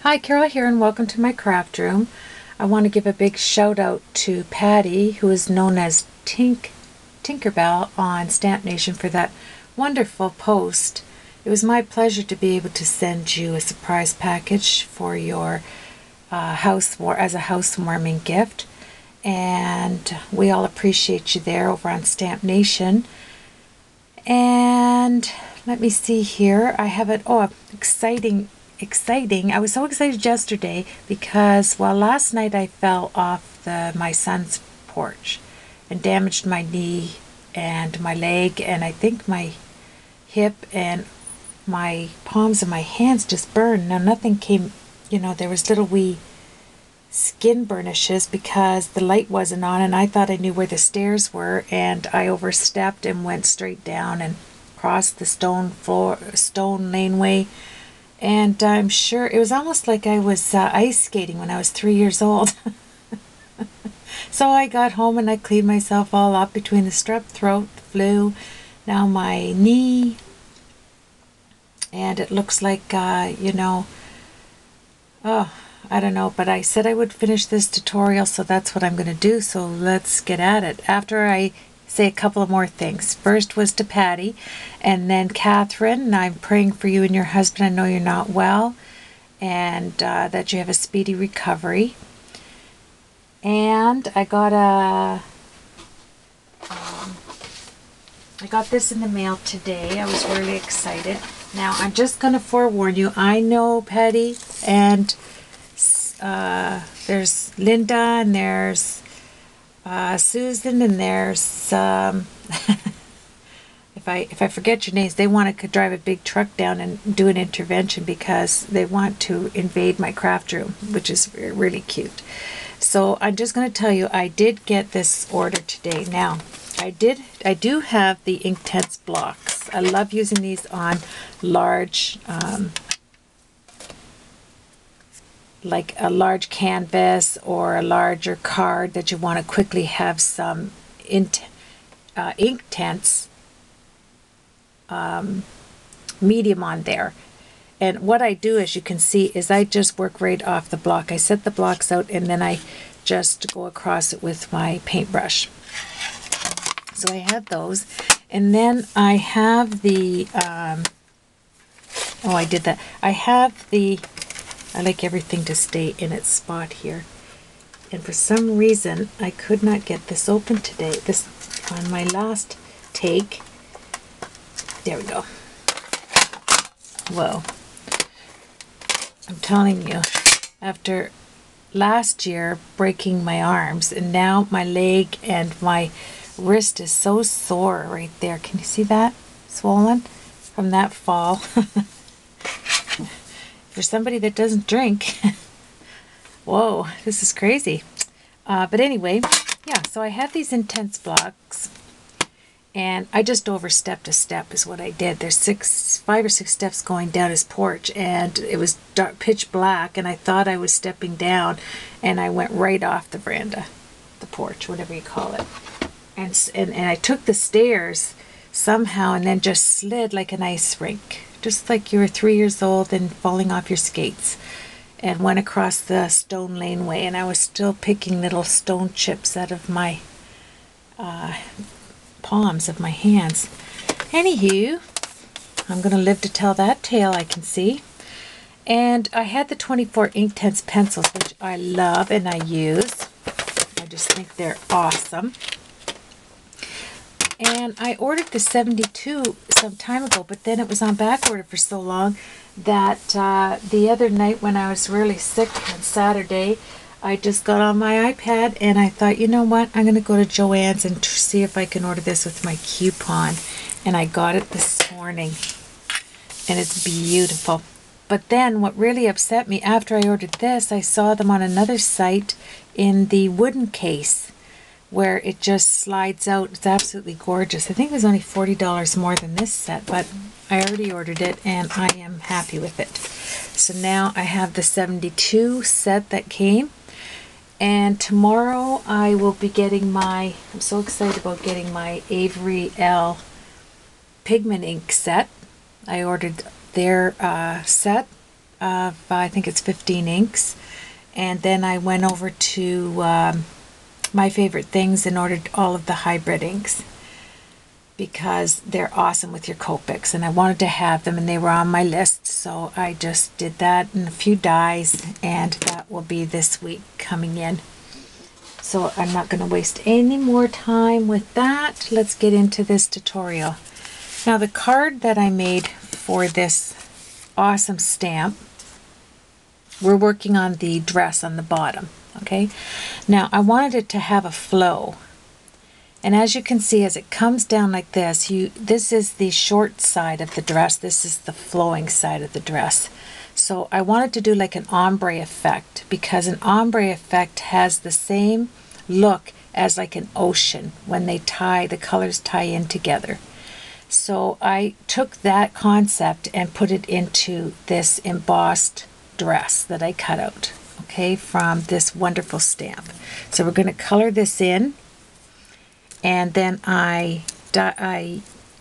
Hi, Carol here, and welcome to my craft room. I want to give a big shout out to Patty, who is known as Tinkerbell on Stamp Nation, for that wonderful post. It was my pleasure to be able to send you a surprise package for your as a housewarming gift, and we all appreciate you there over on Stamp Nation. And let me see here. I have it. Oh, exciting. I was so excited yesterday because, well, last night I fell off my son's porch and damaged my knee and my leg, and I think my hip, and my palms of my hands just burned. Now nothing came, there was little wee skin burnishes because the light wasn't on, and I thought I knew where the stairs were, and I overstepped and went straight down and crossed the stone laneway. And I'm sure it was almost like I was ice skating when I was 3 years old. So I got home and I cleaned myself all up between the strep throat, the flu, now my knee, and it looks like, oh, I don't know, but I said I would finish this tutorial, so that's what I'm going to do. So let's get at it. After I say a couple of more things. First was to Patty, and then Catherine. I'm praying for you and your husband. I know you're not well, and that you have a speedy recovery. And I got this in the mail today. I was really excited. Now I'm just going to forewarn you. I know Patty, and there's Linda, and there's Susan, and there's if I forget your names, they want to drive a big truck down and do an intervention because they want to invade my craft room, which is really cute. So I'm just going to tell you, I did get this order today. Now I do have the Inktense blocks. I love using these on large like a large canvas or a larger card that you want to quickly have some Inktense medium on there. And what I do, as you can see, is I just work right off the block. I set the blocks out and then I just go across it with my paintbrush. So I have those, and then I have the I like everything to stay in its spot here. And for some reason, I could not get this open today. This, on my last take. There we go. Whoa. I'm telling you, after last year breaking my arms, and now my leg and my wrist is so sore right there. Can you see that? Swollen from that fall. For somebody that doesn't drink, whoa, this is crazy. But anyway, yeah, so I have these Inktense blocks, and I just overstepped a step is what I did. There's 5 or 6 steps going down his porch, and it was dark, pitch black, and I thought I was stepping down, and I went right off the veranda, the porch, whatever you call it. And I took the stairs somehow and then just slid like an ice rink. Just like you were 3 years old and falling off your skates, and went across the stone laneway, and I was still picking little stone chips out of my palms of my hands. Anywho, I'm going to live to tell that tale, I can see. And I had the 24 Inktense pencils, which I love and I use. I just think they're awesome. And I ordered the 72 some time ago, but then it was on back order for so long that the other night when I was really sick on Saturday, I just got on my iPad and I thought, you know what, I'm going to go to Joann's and see if I can order this with my coupon. And I got it this morning, and it's beautiful. But then what really upset me, after I ordered this, I saw them on another site in the wooden case, where it just slides out. It's absolutely gorgeous. I think it was only $40 more than this set, but I already ordered it and I am happy with it. So now I have the 72 set that came, and tomorrow I will be getting I'm so excited about getting my Avery L pigment ink set. I ordered their set of, I think it's 15 inks. And then I went over to My Favorite Things and ordered all of the hybrid inks because they're awesome with your Copics, and I wanted to have them and they were on my list, so I just did that and a few dies, and that will be this week coming in. So I'm not going to waste any more time with that. Let's get into this tutorial. Now the card that I made for this awesome stamp, we're working on the dress on the bottom, okay? Now I wanted it to have a flow. And as you can see, as it comes down like this, this is the short side of the dress. This is the flowing side of the dress. So I wanted to do like an ombre effect, because an ombre effect has the same look as like an ocean when they the colors tie in together. So I took that concept and put it into this embossed dress that I cut out, okay, from this wonderful stamp. So we're going to color this in. And then I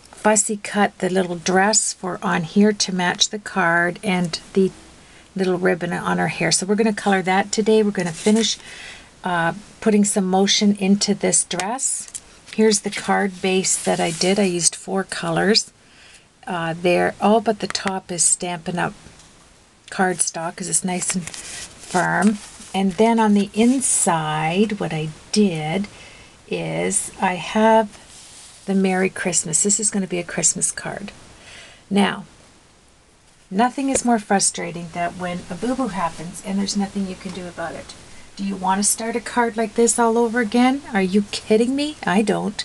fussy cut the little dress for on here to match the card and the little ribbon on her hair. So we're going to color that today. We're going to finish putting some motion into this dress. Here's the card base that I did. I used 4 colors. There, all but the top is Stampin' Up! Cardstock because it's nice and firm. And then on the inside, what I did is I have the Merry Christmas. This is going to be a Christmas card. Now, nothing is more frustrating than when a boo-boo happens and there's nothing you can do about it. Do you want to start a card like this all over again? Are you kidding me? I don't.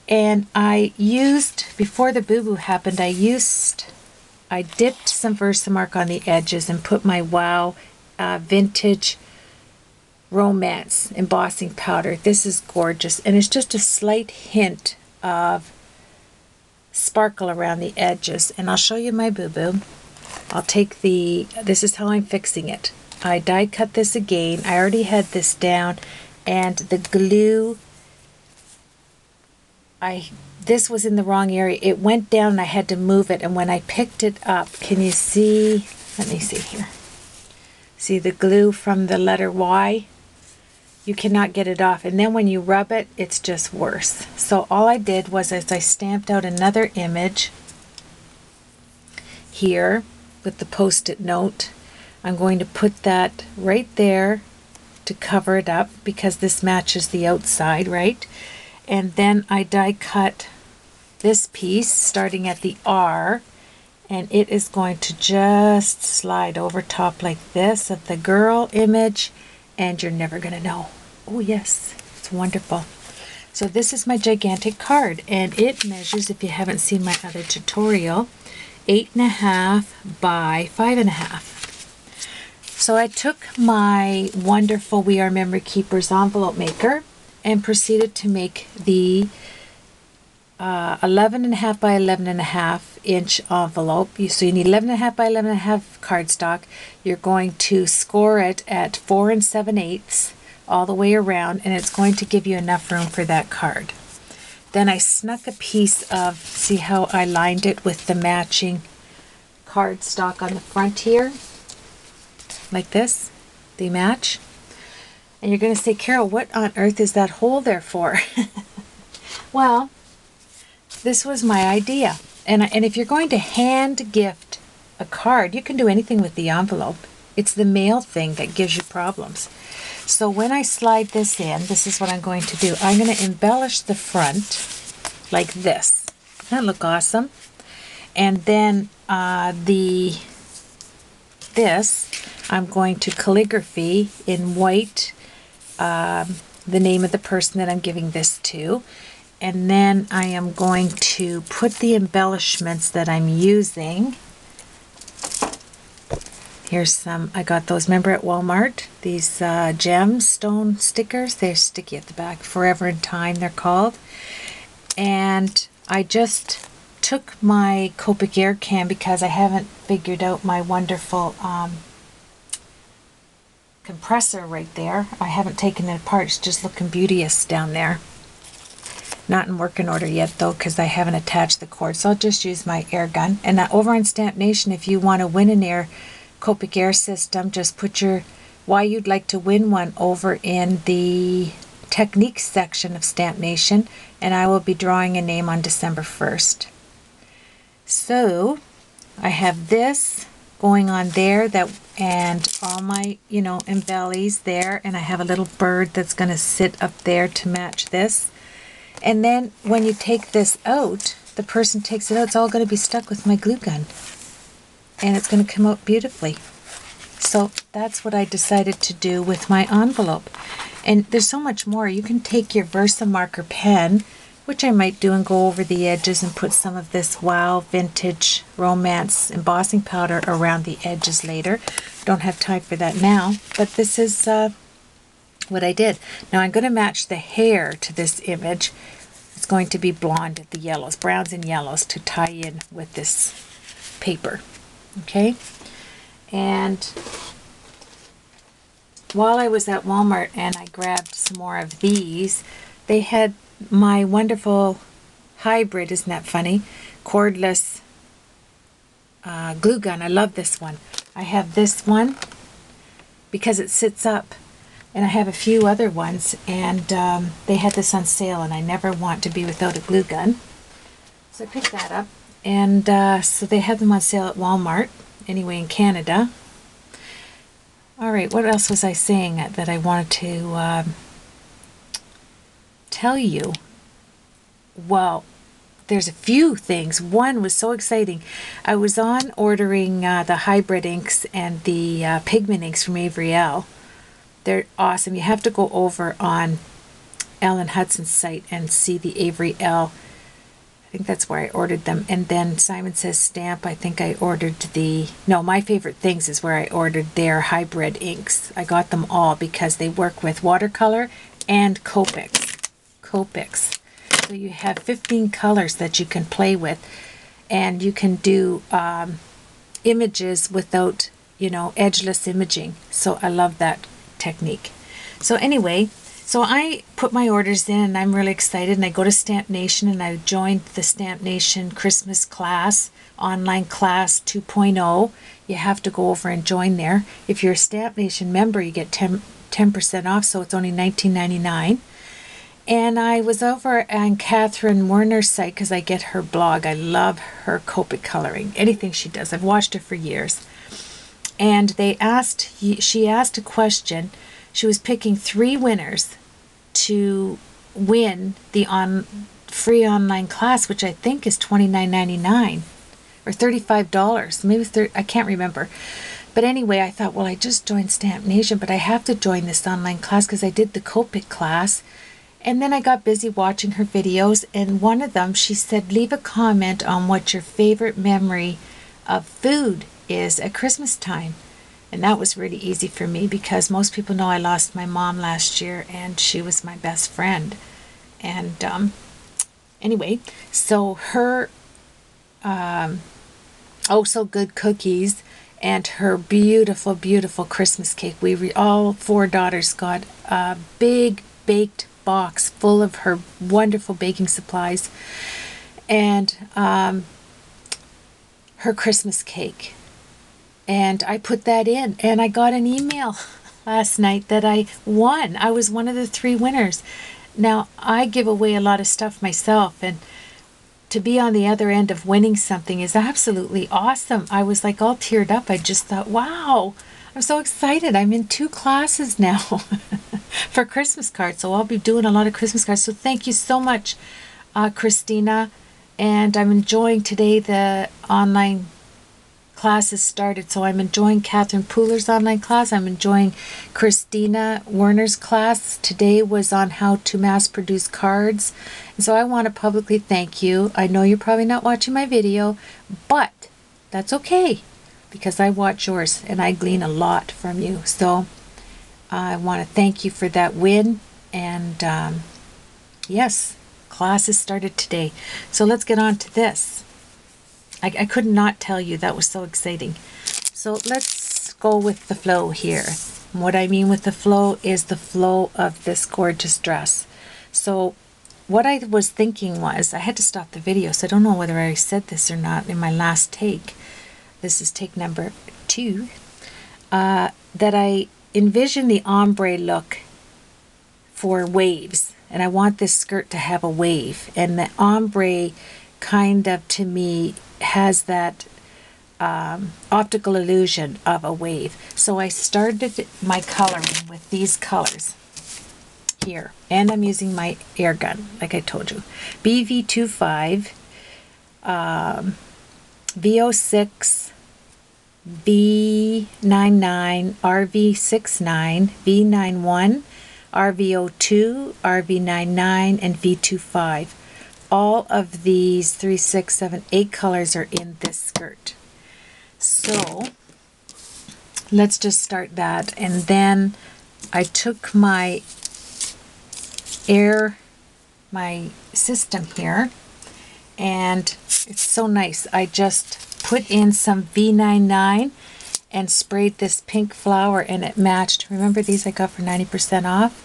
And I used, before the boo-boo happened, I dipped some Versamark on the edges and put my Wow Vintage Romance embossing powder. This is gorgeous, and it's just a slight hint of sparkle around the edges. And I'll show you my boo-boo. I'll take this is how I'm fixing it. I die cut this again. I already had this down, and the glue, this was in the wrong area. It went down and I had to move it, and when I picked it up, can you see? Let me see here. See the glue from the letter Y? You cannot get it off, and then when you rub it, it's just worse. So all I did was, as I stamped out another image here with the post-it note, I'm going to put that right there to cover it up because this matches the outside, right? And then I die cut this piece starting at the R, and it is going to just slide over top like this of the girl image, and you're never going to know. Oh yes, it's wonderful. So this is my gigantic card, and it measures, if you haven't seen my other tutorial, 8.5 by 5.5. So I took my wonderful We Are Memory Keepers envelope maker and proceeded to make the 11.5 by 11.5 inch envelope. So you need 11.5 by 11.5 cardstock. You're going to score it at 4 7/8 all the way around, and it's going to give you enough room for that card. Then I snuck a piece of, see how I lined it with the matching cardstock on the front here, like this, they match. And you're going to say, Carol, what on earth is that hole there for? Well, this was my idea. And if you're going to hand gift a card, you can do anything with the envelope. It's the mail thing that gives you problems. So when I slide this in, this is what I'm going to do. I'm going to embellish the front like this. Doesn't that look awesome? And then this, I'm going to calligraphy in white the name of the person that I'm giving this to. And then I am going to put the embellishments that I'm using. Here's some, I got those, remember at Walmart? These gemstone stickers, they're sticky at the back. Forever in Time, they're called. And I just took my Copic air can because I haven't figured out my wonderful compressor right there. I haven't taken it apart. It's just looking beauteous down there. Not in working order yet though, because I haven't attached the cord. So I'll just use my air gun. And over on Stamp Nation, if you want to win an air Copic air system, just put your why you'd like to win one over in the techniques section of Stamp Nation, and I will be drawing a name on December 1st. So I have this going on there, that, and all my, embellies there, and I have a little bird that's going to sit up there to match this. And then when you take this out, the person takes it out, it's all going to be stuck with my glue gun, and it's going to come out beautifully. So that's what I decided to do with my envelope. And there's so much more. You can take your Versamarker pen, which I might do, and go over the edges and put some of this Wow Vintage Romance embossing powder around the edges later. Don't have time for that now, but this is what I did. Now I'm going to match the hair to this image. It's going to be blonde at the yellows, browns and yellows, to tie in with this paper. Okay? And while I was at Walmart and I grabbed some more of these, they had my wonderful hybrid, isn't that funny, cordless glue gun. I love this one. I have this one because it sits up, and I have a few other ones, and they had this on sale, and I never want to be without a glue gun. So I picked that up, and so they had them on sale at Walmart, anyway, in Canada. Alright, what else was I saying that I wanted to tell you? Well, there's a few things. One was so exciting. I was on ordering the hybrid inks and the pigment inks from Avery Elle. They're awesome. You have to go over on Ellen Hudson's site and see the Avery Elle. I think that's where I ordered them. And then Simon Says Stamp, I think I ordered My Favorite Things is where I ordered their hybrid inks. I got them all because they work with watercolor and Copics. So you have 15 colors that you can play with, and you can do images without, edgeless imaging. So I love that technique. So anyway, so I put my orders in, and I'm really excited, and I go to Stamp Nation, and I joined the Stamp Nation Christmas class, online class 2.0. You have to go over and join there. If you're a Stamp Nation member, you get 10% off, so it's only $19.99. And I was over on Catherine Werner's site because I get her blog. I love her Copic coloring, anything she does. I've watched her for years. And she asked a question. She was picking 3 winners to win the free online class, which I think is $29.99 or $35, maybe I can't remember. But anyway, I thought, well, I just joined Stamp Nation, but I have to join this online class because I did the Copic class. And then I got busy watching her videos, and one of them, she said, leave a comment on what your favorite memory of food is at Christmas time. And that was really easy for me because most people know I lost my mom last year, and she was my best friend. And anyway, so her Oh So Good cookies and her beautiful, beautiful Christmas cake. All 4 daughters got a big baked box full of her wonderful baking supplies and her Christmas cake. And I put that in, and I got an email last night that I won. I was one of the 3 winners. Now, I give away a lot of stuff myself, and to be on the other end of winning something is absolutely awesome. I was like all teared up. I just thought, wow, I'm so excited. I'm in 2 classes now for Christmas cards, so I'll be doing a lot of Christmas cards. So thank you so much, Christina. And I'm enjoying today the online classes started, so I'm enjoying Catherine Pooler's online class. I'm enjoying Christina Werner's class. Today was on how to mass produce cards. And so I want to publicly thank you. I know you're probably not watching my video, but that's okay because I watch yours and I glean a lot from you. So I want to thank you for that win. And yes, classes started today. So let's get on to this. I could not tell you. That was so exciting. So let's go with the flow here. And what I mean with the flow is the flow of this gorgeous dress. So what I was thinking was, I had to stop the video, so I don't know whether I said this or not in my last take. This is take number 2. that I envision the ombre look for waves, and I want this skirt to have a wave, and the ombre kind of, to me, has that optical illusion of a wave. So I started my coloring with these colors here, and I'm using my air gun, like I told you. BV25, V06, V99, RV69, V91, RV02, RV99, and V25. All of these 3, 6, 7, 8 colors are in this skirt. So let's just start that. And then I took my system here, and it's so nice. I just put in some V99 and sprayed this pink flower, and it matched. Remember these I got for 90% off?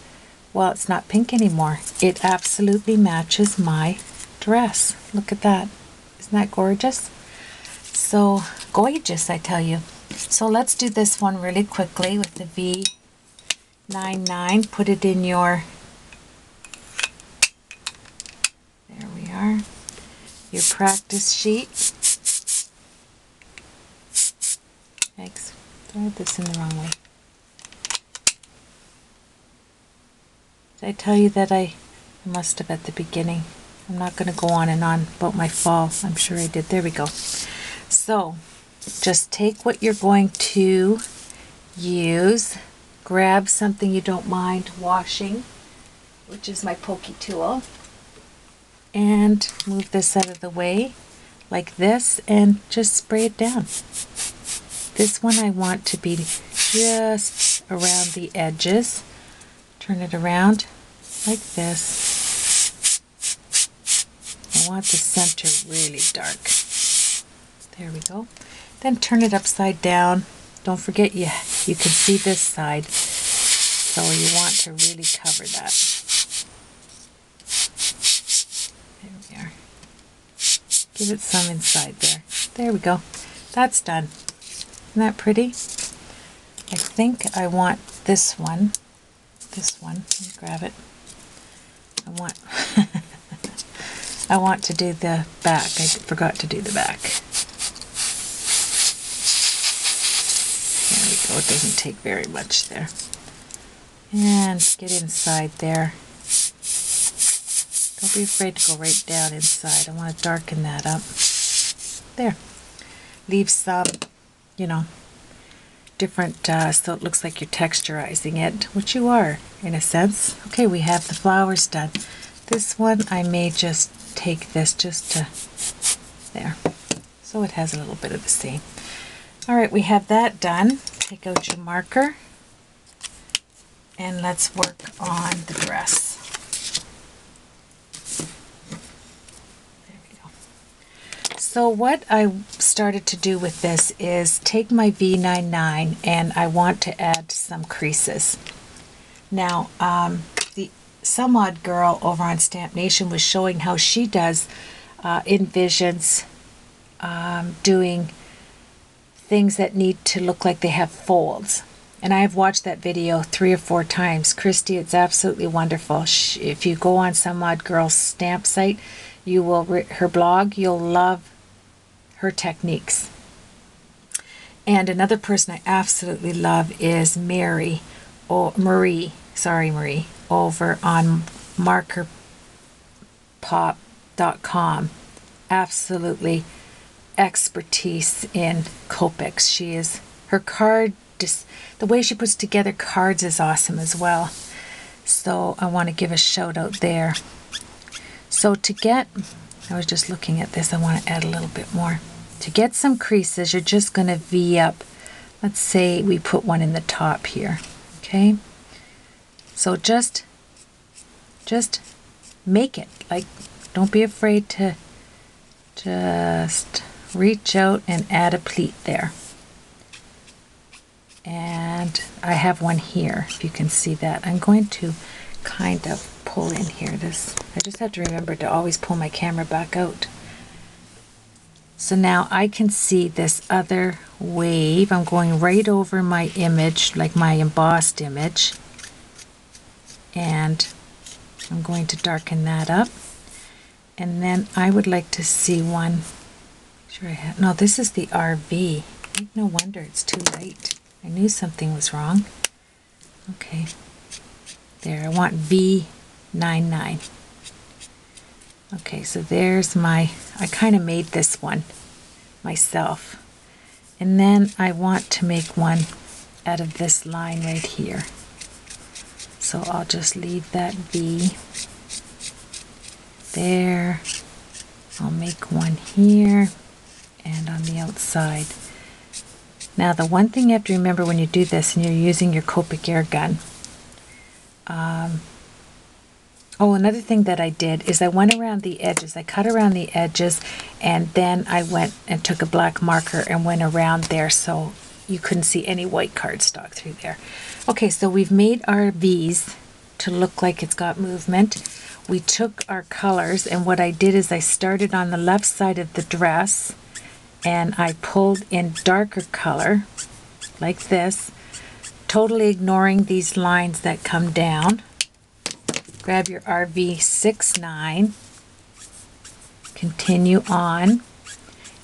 Well, it's not pink anymore. It absolutely matches my dress. Look at that. Isn't that gorgeous? So gorgeous, I tell you. So let's do this one really quickly with the V99. Put it in your, there we are, your practice sheet. Thanks. I had this in the wrong way. Did I tell you that I must have at the beginning? I'm not going to go on and on about my fall. I'm sure I did. There we go. So just take what you're going to use. Grab something you don't mind washing, which is my pokey tool, and move this out of the way like this, and just spray it down. This one I want to be just around the edges. Turn it around like this. I want the center really dark. There we go. Then turn it upside down. Don't forget you can see this side, so you want to really cover that. There we are. Give it some inside there. There we go. That's done. Isn't that pretty? I think I want this one. This one. Let me grab it. I want to do the back. I forgot to do the back. There we go. It doesn't take very much there. And get inside there. Don't be afraid to go right down inside. I want to darken that up. There. Leave some, different, so it looks like you're texturizing it, which you are, in a sense. Okay, we have the flowers done. This one, I may just take this just to, there. So it has a little bit of the same. All right, we have that done. Take out your marker, and let's work on the dress. So what I started to do with this is take my V99, and I want to add some creases. Now, the Some Odd Girl over on Stamp Nation was showing how she envisions doing things that need to look like they have folds. And I have watched that video 3 or 4 times. Christy, it's absolutely wonderful. If you go on Some Odd Girl's stamp site, you will her blog, you'll love her techniques. And another person I absolutely love is Marie over on markerpop.com. Absolutely expertise in Copics. She is, her card, the way she puts together cards is awesome as well. So I want to give a shout out there. So I was just looking at this, I want to add a little bit more. To get some creases, you're just going to V up. Let's say we put one in the top here, okay? So just make it, like, don't be afraid to just reach out and add a pleat there. And I have one here, if you can see that. I'm going to kind of pull in here. I just have to remember to always pull my camera back out. So now I can see this other wave. I'm going right over my image, like my embossed image. And I'm going to darken that up. And then I would like to see one. Sure I have. No, this is the RV. No wonder it's too late. I knew something was wrong. Okay. There, I want V99. Okay, so there's my, I kind of made this one myself. And then I want to make one out of this line right here. So I'll just leave that V there. I'll make one here and on the outside. Now the one thing you have to remember when you do this and you're using your Copic air gun, oh, another thing that I did is I went around the edges. I cut around the edges, and then I went and took a black marker and went around there so you couldn't see any white cardstock through there. Okay, so we've made our V's to look like it's got movement. We took our colors, and what I did is I started on the left side of the dress, and I pulled in darker color, like this, totally ignoring these lines that come down. Grab your RV69, continue on,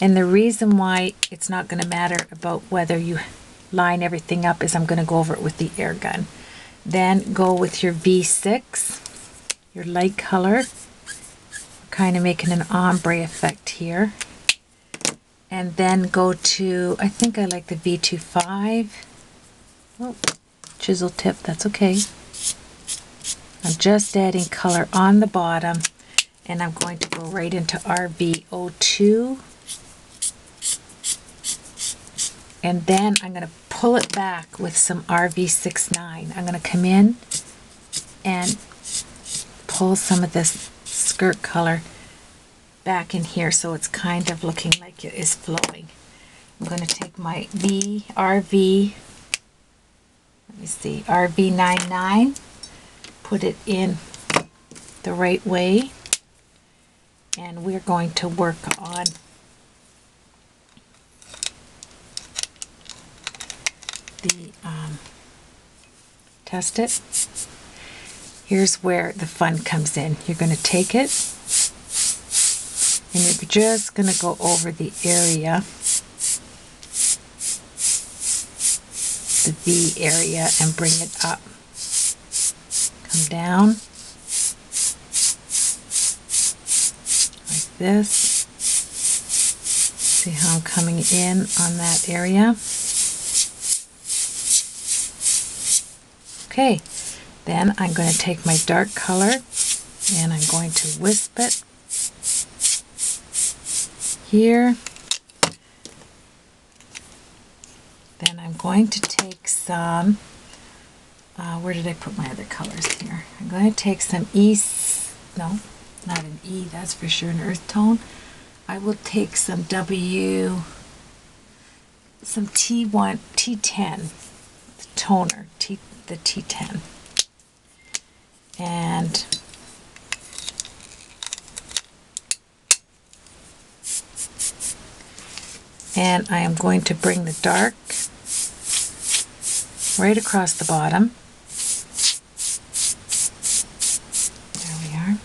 and the reason why it's not going to matter about whether you line everything up is I'm going to go over it with the air gun. Then go with your V6, your light color, kind of making an ombre effect here, and then go to, I think I like the V25, oh, chisel tip, that's okay. I'm just adding color on the bottom, and I'm going to go right into RV02, and then I'm going to pull it back with some RV69. I'm going to come in and pull some of this skirt color back in here so it's kind of looking like it is flowing. I'm going to take my RV, let me see, RV99, put it in the right way, and we're going to work on the test it. Here's where the fun comes in. You're going to take it and you're just going to go over the area, the V area, and bring it up. Come down like this. See how I'm coming in on that area? Okay, then I'm going to take my dark color and I'm going to wisp it here. Then I'm going to take some, where did I put my other colors here? I'm going to take some no, not an E, that's for sure, an earth tone. I will take some some T10, the toner, the T10. And I am going to bring the dark right across the bottom. There we are.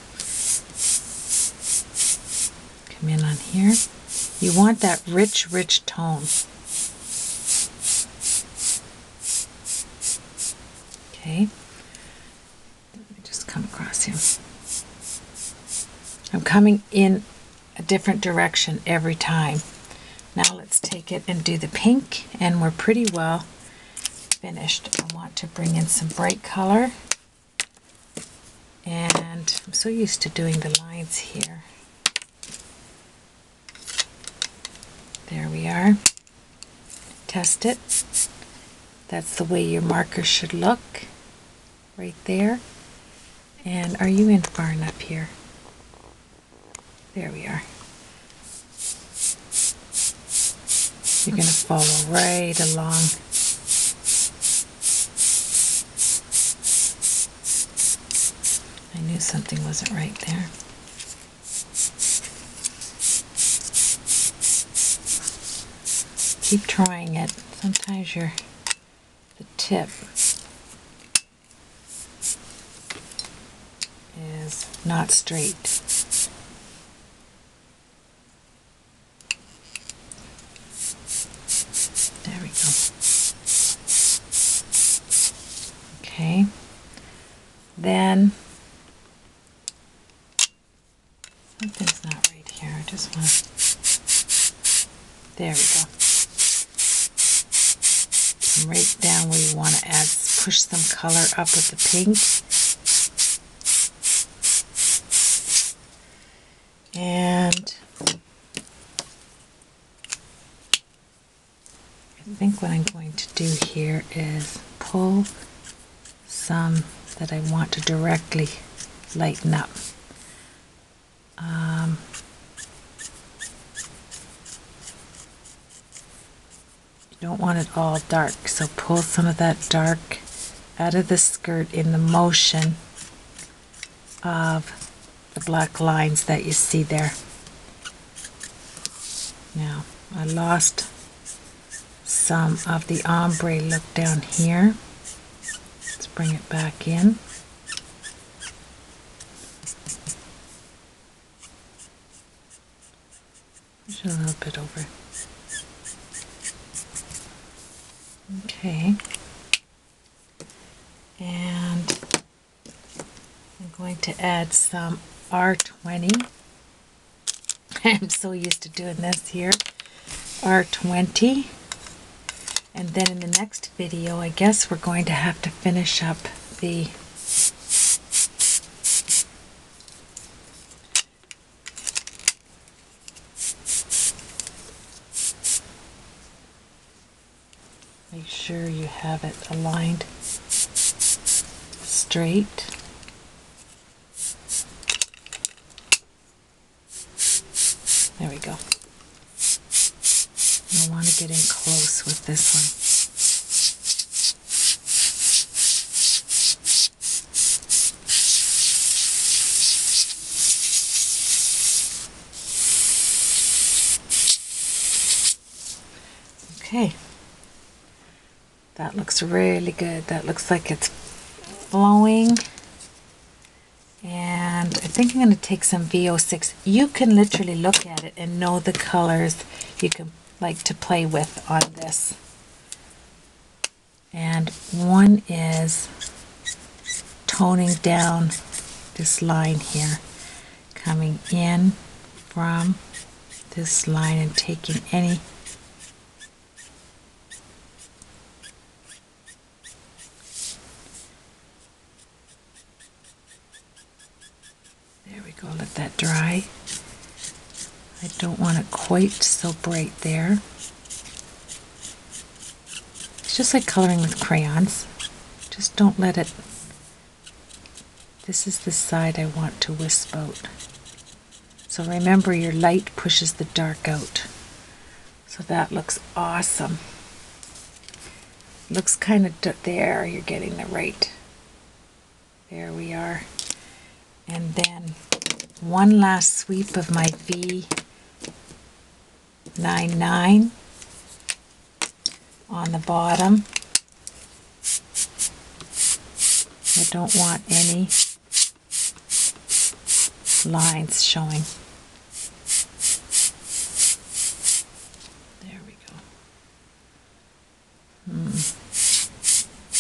Come in on here. You want that rich, rich tone. Okay. Let me just come across here. I'm coming in a different direction every time. Now let's take it and do the pink, and we're pretty well finished. I want to bring in some bright color, and I'm so used to doing the lines here. There we are. Test it. That's the way your marker should look, right there. And are you in far enough here? There we are. You're going to follow right along. I knew something wasn't right there. Keep trying it. Sometimes the tip is not straight. There we go. Okay. Then something's not right here. I just want to. There we go. And right down where you want to add, push some color up with the pink. And I think what I'm going to do here is pull some that I want to directly lighten up. You don't want it all dark, so pull some of that dark out of the skirt in the motion of the black lines that you see there. Now, I lost some of the ombre look down here. Let's bring it back in. Push a little bit over. Okay. And I'm going to add some R20. I'm so used to doing this here. R20. And then in the next video, I guess we're going to have to finish up the make sure you have it aligned straight. There we go. I want to get in close with this one. Okay. That looks really good. That looks like it's flowing. And I think I'm going to take some VO6. You can literally look at it and know the colors you can like to play with on this. And one is toning down this line here, coming in from this line and taking any there we go, let that dry. I don't want it quite so bright there. It's just like coloring with crayons. Just don't let it. This is the side I want to wisp out. So remember, your light pushes the dark out. So that looks awesome. Looks kind of there, you're getting the right. There we are. And then one last sweep of my V99 on the bottom. I don't want any lines showing.